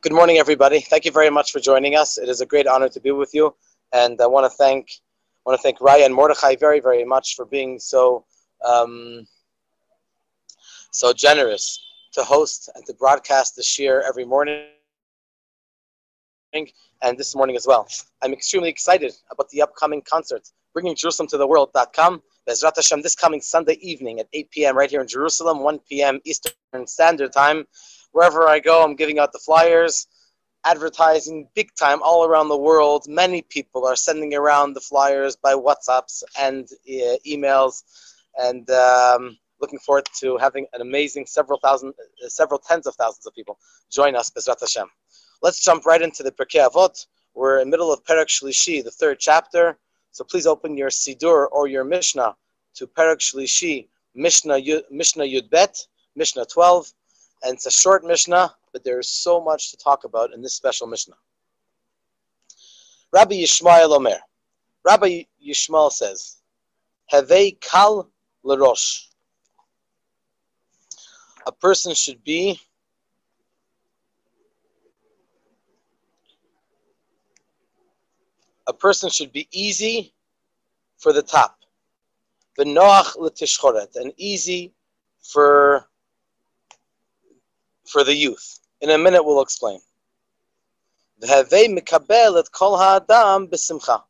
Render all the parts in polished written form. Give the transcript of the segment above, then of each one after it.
Good morning, everybody. Thank you very much for joining us. It is a great honor to be with you, and I want to thank Raya and Mordechai very, very much for being so generous to host and to broadcast the shir every morning, and this morning as well. I'm extremely excited about the upcoming concert, Bringing Jerusalem to the World.com. Bezrat Hashem, this coming Sunday evening at 8 p.m. right here in Jerusalem, 1 p.m. Eastern Standard Time. Wherever I go, I'm giving out the flyers, advertising big time all around the world. Many people are sending around the flyers by WhatsApps and emails, and looking forward to having an amazing several tens of thousands of people join us, Bezrat Hashem. Let's jump right into the Pirkei Avot. We're in the middle of Perek Shlishi, the third chapter. So please open your Sidur or your Mishna to Perek Shlishi, Mishna Yud Bet, Mishna 12. And it's a short Mishnah, but there is so much to talk about in this special Mishnah. Rabbi Yishmael Omer. Rabbi Yishmael says, Havei kal l'rosh. A person should be easy for the top. V'noach l'tishchoret, and easy for the youth. In a minute, we'll explain. V'havei mikabel et kol ha'adam b'simcha,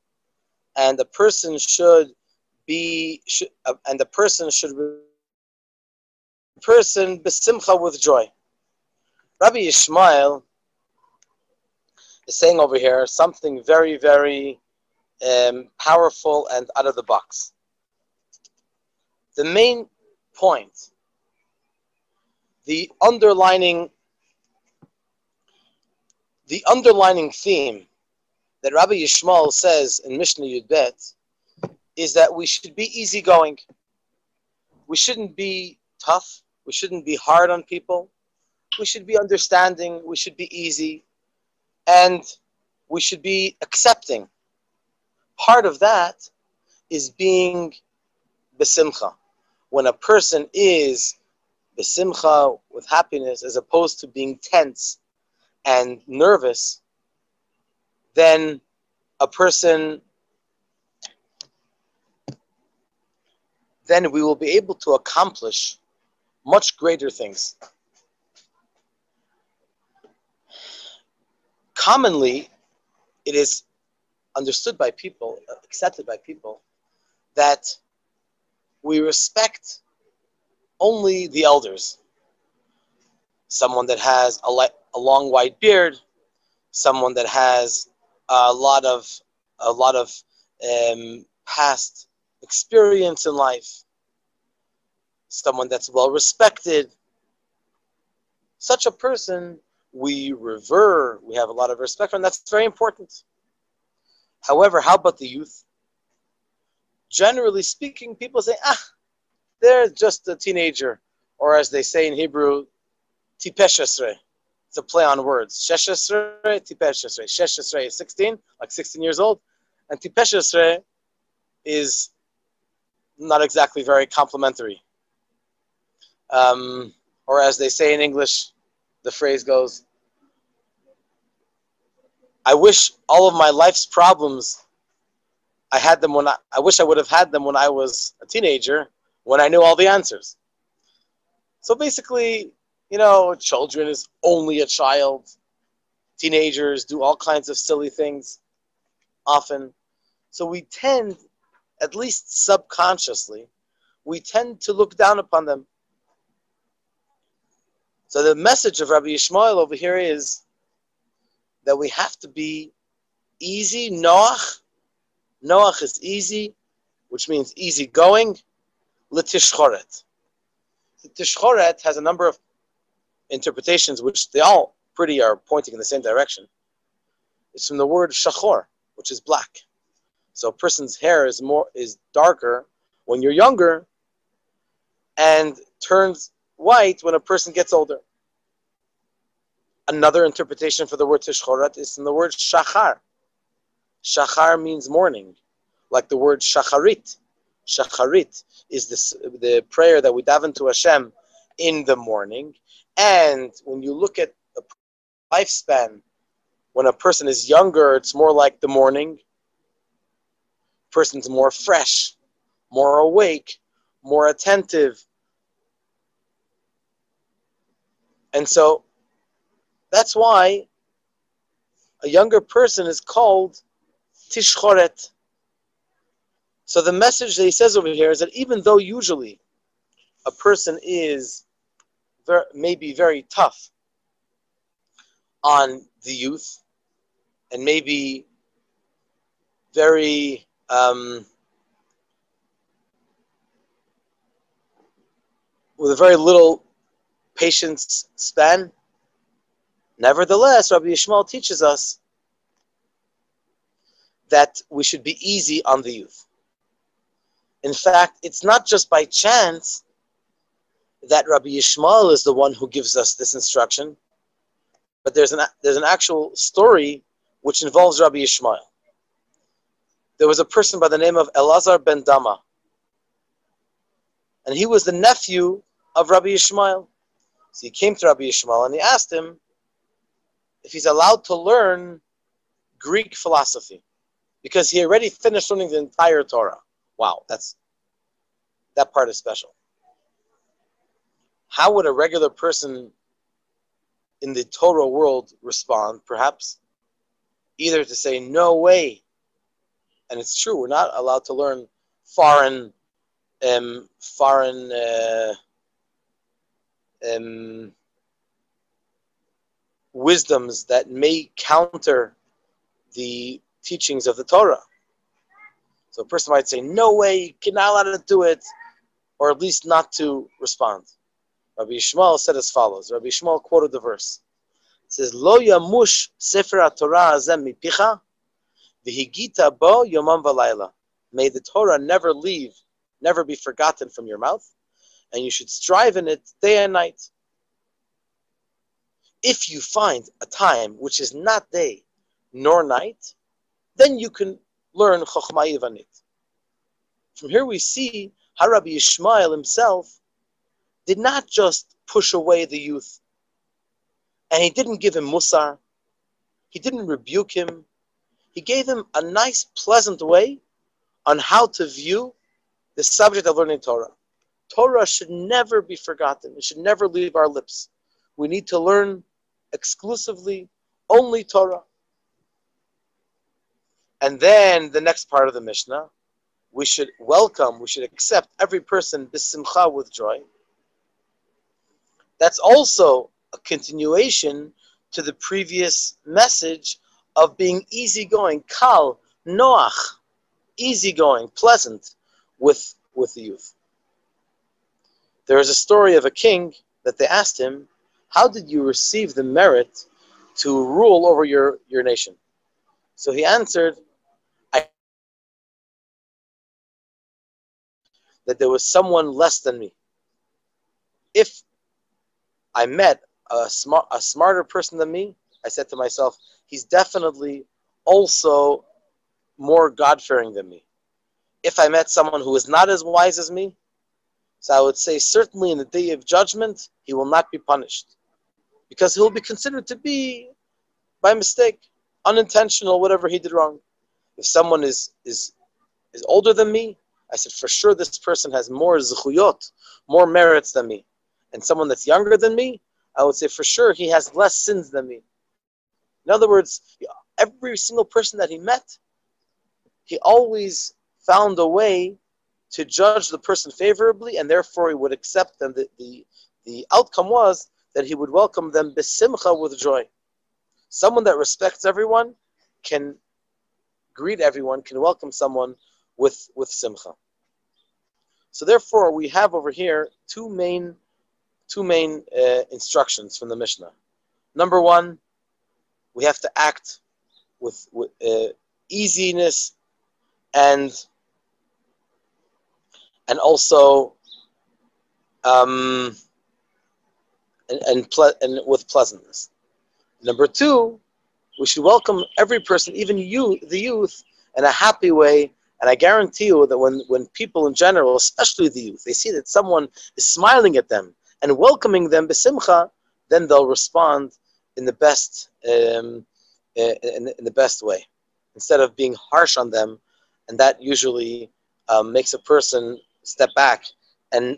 and the person should b'simcha with joy. Rabbi Yishmael is saying over here something very, very powerful and out of the box. The main point, the underlining theme that Rabbi Yishmael says in Mishnah Yud Bet is that we should be easygoing. We shouldn't be tough. We shouldn't be hard on people. We should be understanding. We should be easy. And we should be accepting. Part of that is being besimcha. When a person is besimcha, with happiness, as opposed to being tense and nervous, then we will be able to accomplish much greater things. Commonly, it is understood by people, accepted by people, that we respect only the elders. Someone that has a long white beard, someone that has a lot of past experience in life, someone that's well respected. Such a person we revere, we have a lot of respect for, and that's very important. However, how about the youth? Generally speaking, people say, they're just a teenager, or as they say in Hebrew, tipesh esrei. It's a play on words. Shesh esrei, tipesh esrei. Shesh esrei is 16, like 16 years old, and tipesh esrei is not exactly very complimentary. Or as they say in English, the phrase goes, I wish all of my life's problems, I wish I would have had them when I was a teenager, when I knew all the answers. So basically, children is only a child. Teenagers do all kinds of silly things often. So we tend, at least subconsciously, we tend to look down upon them. So the message of Rabbi Yishmael over here is that we have to be easy. Noach is easy, which means easygoing. L'tishchoret. The tishchoret has a number of interpretations, which they all pretty are pointing in the same direction. It's from the word shachor, which is black. So a person's hair is darker when you're younger and turns white when a person gets older. Another interpretation for the word tishchoret is in the word shachar. Shachar means morning, like the word shacharit. Shacharit is the prayer that we daven to Hashem in the morning. And when you look at lifespan. When a person is younger, it's more like the morning. Person's more fresh, more awake, more attentive. And so that's why a younger person is called tishchoret. So the message that he says over here is that even though usually a person is maybe very tough on the youth and maybe very with a very little patience span, nevertheless, Rabbi Yishmael teaches us that we should be easy on the youth. In fact, it's not just by chance that Rabbi Yishmael is the one who gives us this instruction, but there's an actual story which involves Rabbi Yishmael. There was a person by the name of Elazar ben Dama, and he was the nephew of Rabbi Yishmael. So he came to Rabbi Yishmael and he asked him if he's allowed to learn Greek philosophy, because he already finished learning the entire Torah. Wow, that part is special. How would a regular person in the Torah world respond? Perhaps either to say, no way, and it's true, we're not allowed to learn foreign wisdoms that may counter the teachings of the Torah. So a person might say, no way, you're not allowed to do it, or at least not to respond. Rabbi Yishmael said as follows. Rabbi Yishmael quoted the verse. It says, Lo yamush sefer HaTorah hazeh mipicha, v'higita bo yomam v'layla. May the Torah never leave, never be forgotten from your mouth, and you should strive in it day and night. If you find a time which is not day nor night, then you can learn Chochmah Yivanit. From here we see how Rabbi Yishmael himself did not just push away the youth, and he didn't give him musar, he didn't rebuke him, he gave him a nice, pleasant way on how to view the subject of learning Torah. Torah should never be forgotten. It should never leave our lips. We need to learn exclusively only Torah. And then the next part of the Mishnah, we should accept every person b'simcha, with joy. That's also a continuation to the previous message of being easygoing, kal, noach, easygoing, pleasant with the youth. There is a story of a king that they asked him, how did you receive the merit to rule over your nation? So he answered, that there was someone less than me. If I met a smarter person than me, I said to myself, he's definitely also more God-fearing than me. If I met someone who is not as wise as me, so I would say certainly in the day of judgment, he will not be punished, because he will be considered to be, by mistake, unintentional, whatever he did wrong. If someone is older than me, I said, for sure this person has more zechuyot, more merits than me. And someone that's younger than me, I would say, for sure he has less sins than me. In other words, every single person that he met, he always found a way to judge the person favorably, and therefore he would accept them. The outcome was that he would welcome them b'simcha, with joy. Someone that respects everyone can greet everyone, can welcome someone with simcha. So therefore, we have over here two main instructions from the Mishnah. Number one, we have to act with easiness and also and with pleasantness. Number two, we should welcome every person, even the youth, in a happy way. And I guarantee you that when people in general, especially the youth, they see that someone is smiling at them and welcoming them b'simcha, then they'll respond in the best in the best way, instead of being harsh on them, and that usually makes a person step back and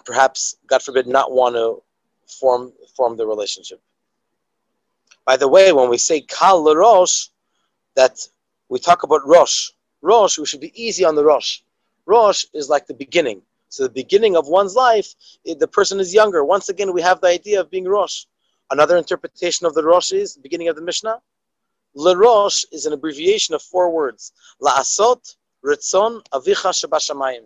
perhaps, God forbid, not want to form the relationship. By the way, when we say kal l'rosh, that we talk about rosh. Rosh, we should be easy on the rosh. Rosh is like the beginning. So the beginning of one's life, the person is younger. Once again, we have the idea of being rosh. Another interpretation of the rosh is, the beginning of the Mishnah, l'rosh is an abbreviation of 4 words. La'asot ritzon avicha shebashamayim.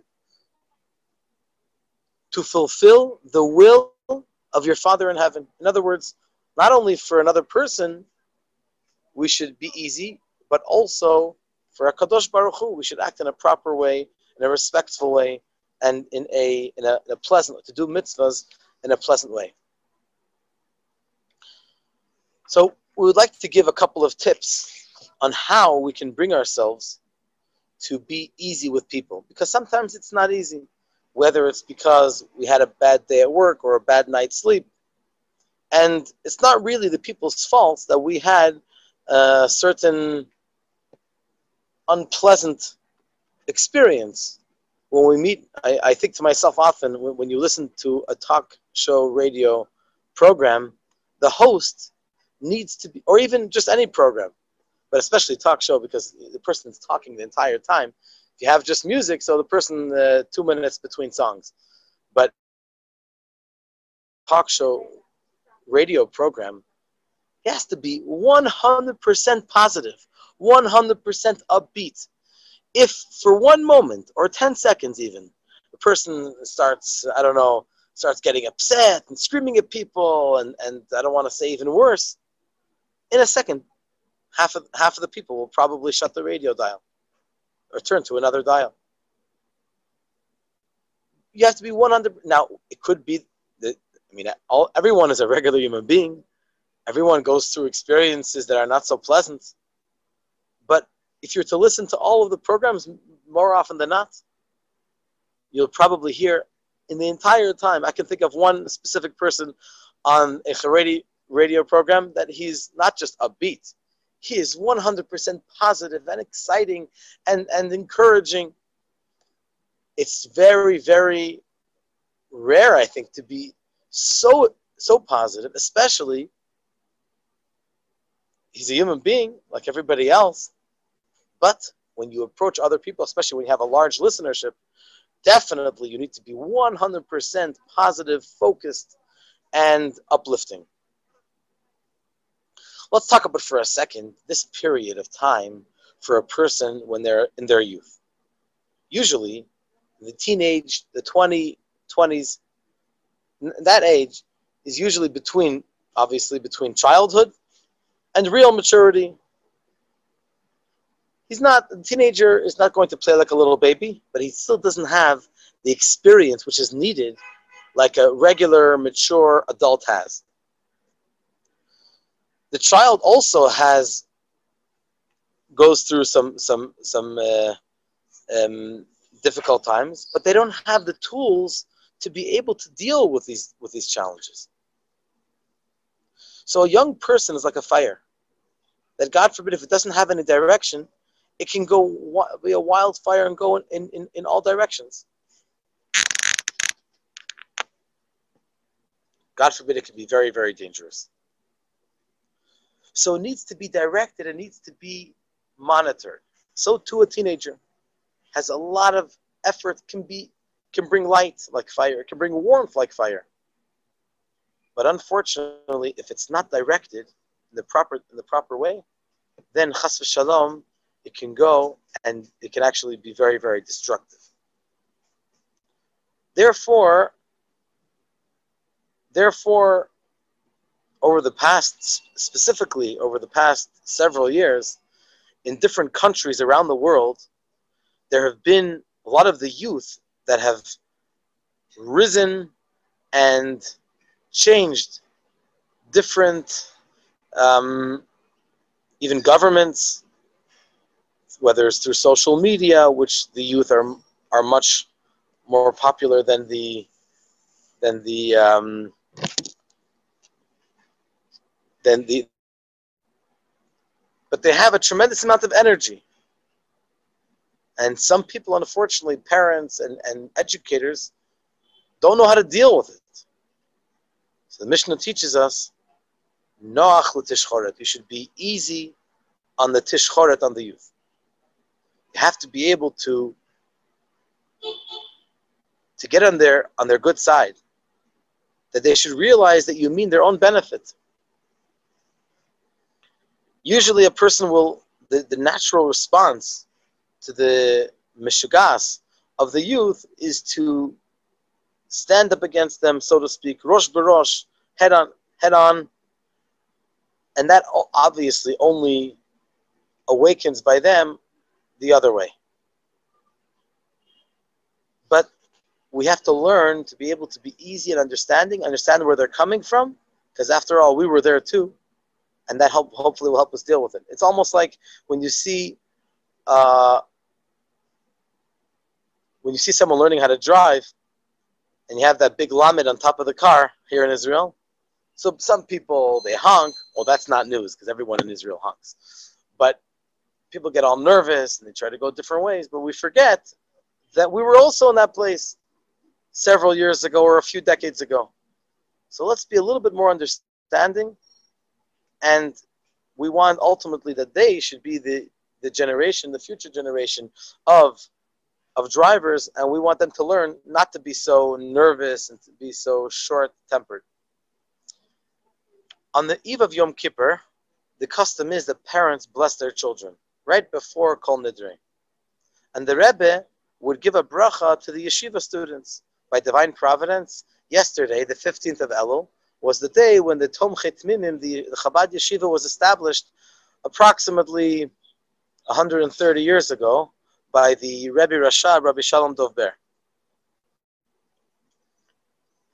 To fulfill the will of your Father in heaven. In other words, not only for another person, we should be easy, but also for HaKadosh Baruch Hu, we should act in a proper way, in a respectful way, and in a pleasant way, to do mitzvahs in a pleasant way. So we would like to give a couple of tips on how we can bring ourselves to be easy with people, because sometimes it's not easy, whether it's because we had a bad day at work or a bad night's sleep. And it's not really the people's fault that we had a certain unpleasant experience. When we meet, I think to myself often, when you listen to a talk show radio program, the host needs to be, or even just any program, but especially talk show, because the person's talking the entire time. If you have just music, so the person 2 minutes between songs. But talk show radio program, he has to be 100% positive, 100% upbeat. If for 1 moment or 10 seconds even, the person starts getting upset and screaming at people, and I don't want to say even worse, in a second, half of the people will probably shut the radio dial or turn to another dial. You have to be 100. Now, it could be that, everyone is a regular human being. Everyone goes through experiences that are not so pleasant. But if you're to listen to all of the programs, more often than not, you'll probably hear in the entire time, I can think of one specific person on a Haredi radio program that he's not just upbeat. He is 100% positive and exciting and encouraging. It's very, very rare, I think, to be so positive, especially he's a human being like everybody else. But when you approach other people, especially when you have a large listenership, definitely you need to be 100% positive, focused, and uplifting. Let's talk about for a second this period of time for a person when they're in their youth. Usually, the teenage, the 20s, that age is usually between childhood and real maturity. The teenager is not going to play like a little baby, but he still doesn't have the experience which is needed like a regular, mature adult has. The child also goes through some difficult times, but they don't have the tools to be able to deal with these challenges. So a young person is like a fire that, God forbid, if it doesn't have any direction, it can be a wildfire and go in all directions. God forbid, it can be very, very dangerous. So it needs to be directed, it needs to be monitored. So too a teenager has a lot of effort, can bring light like fire, it can bring warmth like fire. But unfortunately, if it's not directed in the proper way, then chas v'shalom, it can go and it can actually be very, very destructive. Therefore, specifically over the past several years, in different countries around the world, there have been a lot of the youth that have risen and changed different, even governments, whether it's through social media, which the youth are much more popular than the but they have a tremendous amount of energy. And some people, unfortunately, parents and educators, don't know how to deal with it. So the Mishna teaches us, Noach l'tishchoret. You should be easy on the tishchoret, on the youth. You have to be able to get on their good side. That they should realize that you mean their own benefit. Usually a person will, the natural response to the mishugas of the youth is to stand up against them, so to speak, rosh b'rosh, head on, and that obviously only awakens by them the other way. But we have to learn to be able to be easy and understand where they're coming from, because after all, we were there too, and that hopefully will help us deal with it. It's almost like when you see someone learning how to drive, and you have that big lamed on top of the car here in Israel. So some people, they honk. Well, that's not news because everyone in Israel honks. But people get all nervous and they try to go different ways. But we forget that we were also in that place several years ago or a few decades ago. So let's be a little bit more understanding. And we want ultimately that they should be the generation, the future generation of drivers, and we want them to learn not to be so nervous and to be so short-tempered. On the eve of Yom Kippur, the custom is that parents bless their children right before Kol Nidre. And the Rebbe would give a bracha to the yeshiva students. By divine providence, yesterday, the 15th of Elul, was the day when the Tomchei Tmimim, the Chabad yeshiva, was established approximately 130 years ago by the Rebbe Rasha, Rabbi Shalom Dovber.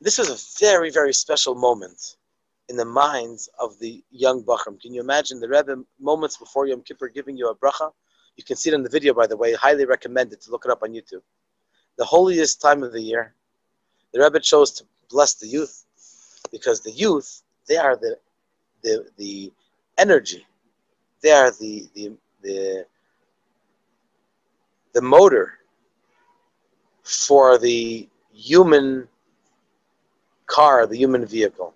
This was a very, very special moment in the minds of the young Bachram. Can you imagine the Rebbe moments before Yom Kippur giving you a bracha? You can see it in the video, by the way. Highly recommend it to look it up on YouTube. The holiest time of the year, the Rebbe chose to bless the youth because the youth, they are the energy. They are the motor for the human car, the human vehicle.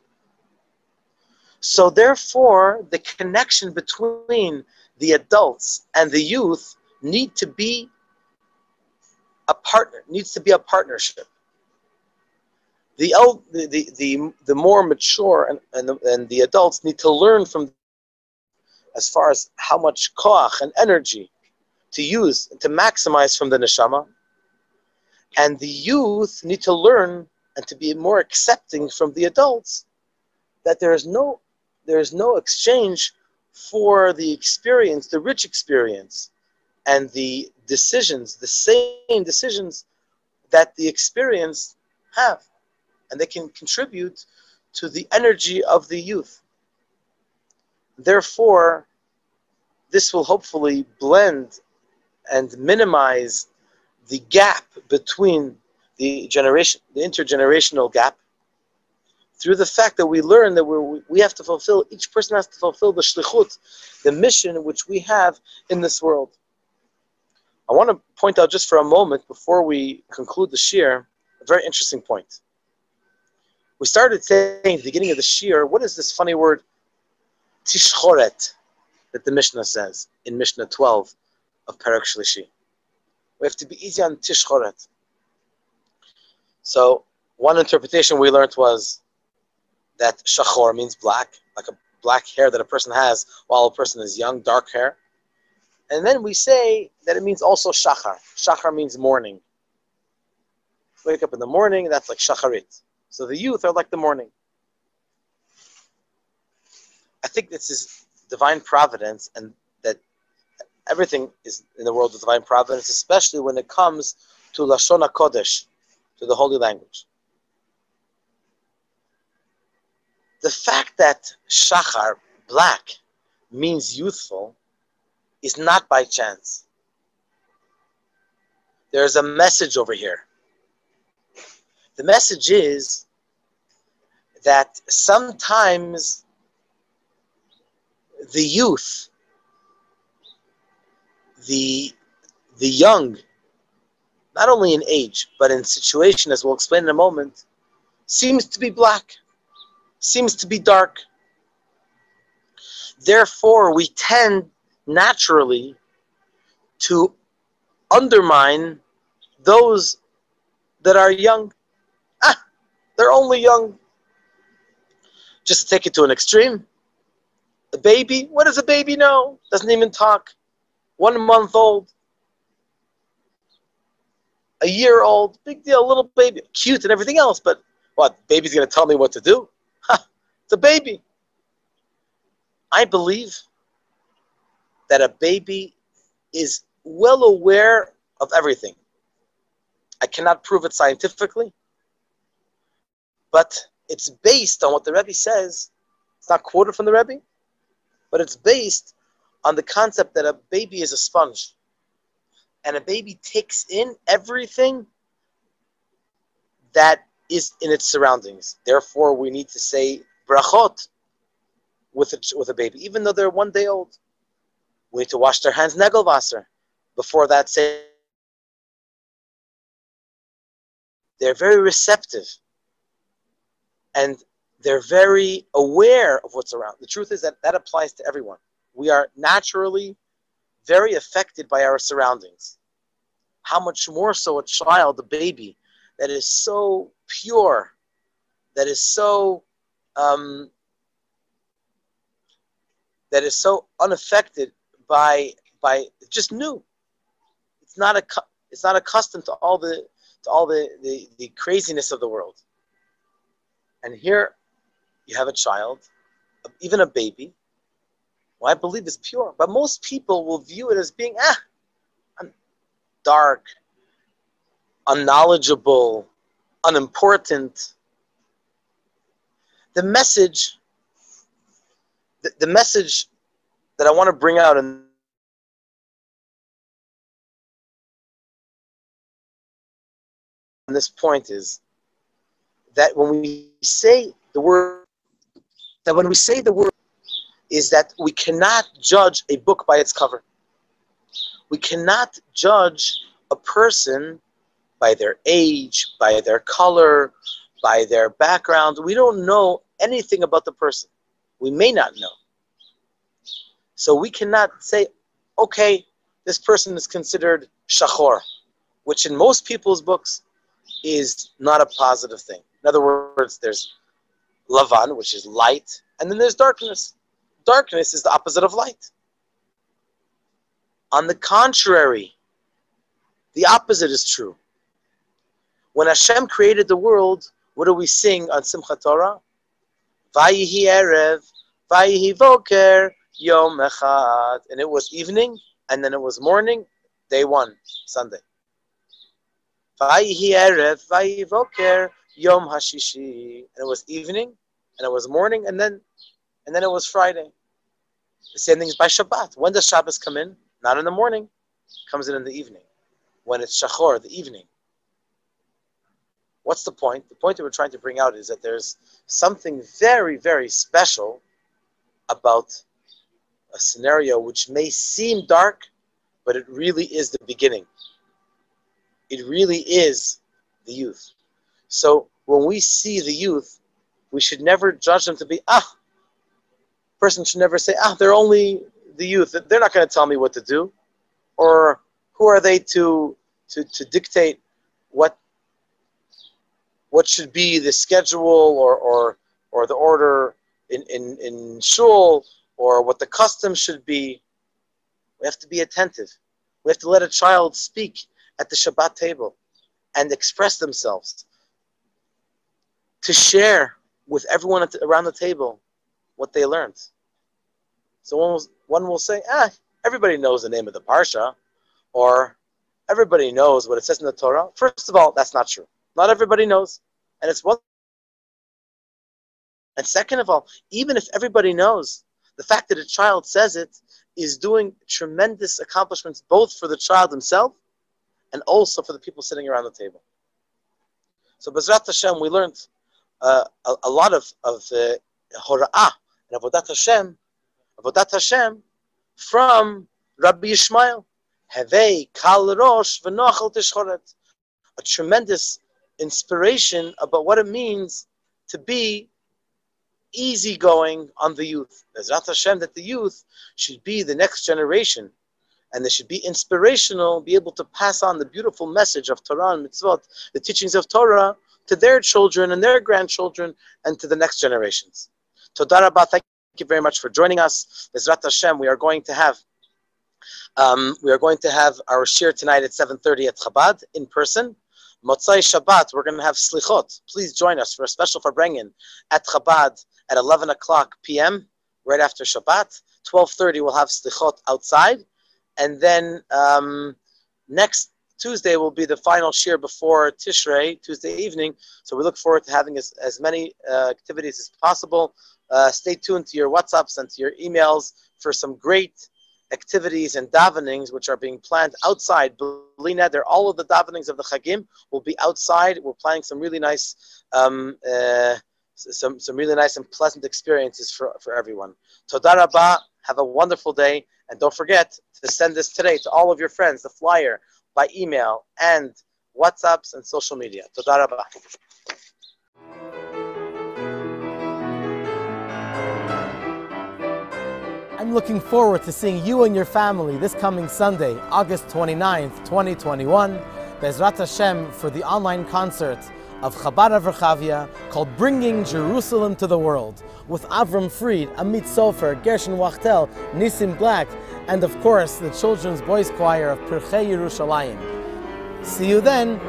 So therefore, the connection between the adults and the youth needs to be a partnership. The more mature and the adults need to learn from, as far as how much koach and energy to use and to maximize from the neshama, and the youth need to learn and to be more accepting from the adults that there is no exchange for the experience, the rich experience, and the decisions, the same decisions that the experience have, and they can contribute to the energy of the youth. Therefore, this will hopefully blend and minimize the gap between the intergenerational gap, through the fact that we learn that we have to fulfill, each person has to fulfill the shlichut, the mission which we have in this world. I want to point out just for a moment, before we conclude the shir, a very interesting point. We started saying at the beginning of the shir, what is this funny word, tishchoret, that the Mishna says in Mishnah 12 of Perek Shlishi. We have to be easy on tishchoret. So one interpretation we learned was that shachor means black, like a black hair that a person has while a person is young, dark hair. And then we say that it means also shachar. Shachar means morning. Wake up in the morning, that's like shacharit. So the youth are like the morning. I think this is divine providence, and that everything is in the world of divine providence, especially when it comes to Lashon HaKodesh, to the holy language. The fact that shachar, black, means youthful is not by chance. There's a message over here. The message is that sometimes the youth, the young, not only in age, but in situation, as we'll explain in a moment, seems to be black, seems to be dark. Therefore, we tend naturally to undermine those that are young. They're only young. Just to take it to an extreme, a baby, what does a baby know? Doesn't even talk. 1 month old, a year old, big deal, little baby, cute and everything else, but what, baby's going to tell me what to do? It's a baby. I believe that a baby is well aware of everything. I cannot prove it scientifically, but it's based on what the Rebbe says. It's not quoted from the Rebbe, but it's based on the concept that a baby is a sponge. And a baby takes in everything that is in its surroundings. Therefore, we need to say brachot with a baby, even though they're 1 day old. We need to wash their hands negelwasser. Before that, say they're very receptive and they're very aware of what's around. The truth is that applies to everyone. We are naturally very affected by our surroundings. How much more so a child, a baby, that is so pure, that is so unaffected by just new. It's not accustomed to all the craziness of the world. And here you have a child, even a baby, who I believe is pure. But most people will view it as being dark, unknowledgeable, unimportant. The message that I want to bring out in this point is that when we say the word, is that we cannot judge a book by its cover. We cannot judge a person by their age, by their color, by their background. We don't know anything about the person. We may not know. So we cannot say, okay, this person is considered shachor, which in most people's books is not a positive thing. In other words, there's lavan, which is light, and then there's darkness. Darkness is the opposite of light. On the contrary, the opposite is true. When Hashem created the world, what do we sing on Simcha Torah? Vayihi erev, vayihi voker, yom echad. And it was evening, and then it was morning, day 1, Sunday. Vayihi erev, vayihi voker, yom hashishi. And it was evening, and it was morning, and then it was Friday. The same thing is by Shabbat. When does Shabbos come in? Not in the morning. It comes in the evening. When it's Shachor, the evening. What's the point? The point that we're trying to bring out is that there's something very, very special about a scenario which may seem dark, but it really is the beginning. It really is the youth. So when we see the youth, we should never judge them to be, person should never say, they're only the youth. They're not going to tell me what to do. Or who are they to dictate what should be the schedule or the order in shul, or what the custom should be. We have to be attentive. We have to let a child speak at the Shabbat table and express themselves, to share with everyone around the table what they learned. So one will say, everybody knows the name of the parsha, or everybody knows what it says in the Torah. First of all, that's not true. Not everybody knows. And it's one. And second of all, even if everybody knows, the fact that a child says it is doing tremendous accomplishments both for the child himself and also for the people sitting around the table. So Bezrat Hashem, we learned a lot of Hora'ah and Avodat Hashem Avodat Hashem from Rabbi Yishmael. Hevei kal rosh v'nochel tishchoret. A tremendous inspiration about what it means to be easygoing on the youth. Bezrat Hashem, that the youth should be the next generation, and they should be inspirational, be able to pass on the beautiful message of Torah and mitzvot, the teachings of Torah, to their children and their grandchildren and to the next generations. Toda Rabba, thank you very much for joining us. Bezrat Hashem, we are going to have our shir tonight at 7:30 at Chabad in person. Motzai Shabbat, we're going to have slichot. Please join us for a special farbrengen at Chabad at 11 o'clock p.m. right after Shabbat. 12:30 we'll have slichot outside, and then next Tuesday will be the final shir before Tishrei, Tuesday evening. So we look forward to having as many activities as possible. Stay tuned to your WhatsApps and to your emails for some great activities and davenings which are being planned outside. B'li neder, all of the davenings of the Chagim will be outside. We're planning some really nice, some really nice and pleasant experiences for everyone. Toda Rabba, have a wonderful day, and don't forget to send this today to all of your friends, the flyer, by email and WhatsApps and social media. Toda Rabba. I'm looking forward to seeing you and your family this coming Sunday, August 29th, 2021, Bezrat Hashem, for the online concert of Chabad of Rechavia called Bringing Jerusalem to the World, with Avram Fried, Amit Sofer, Gershon Wachtel, Nisim Black, and of course the Children's Boys Choir of Pirkei Yerushalayim. See you then.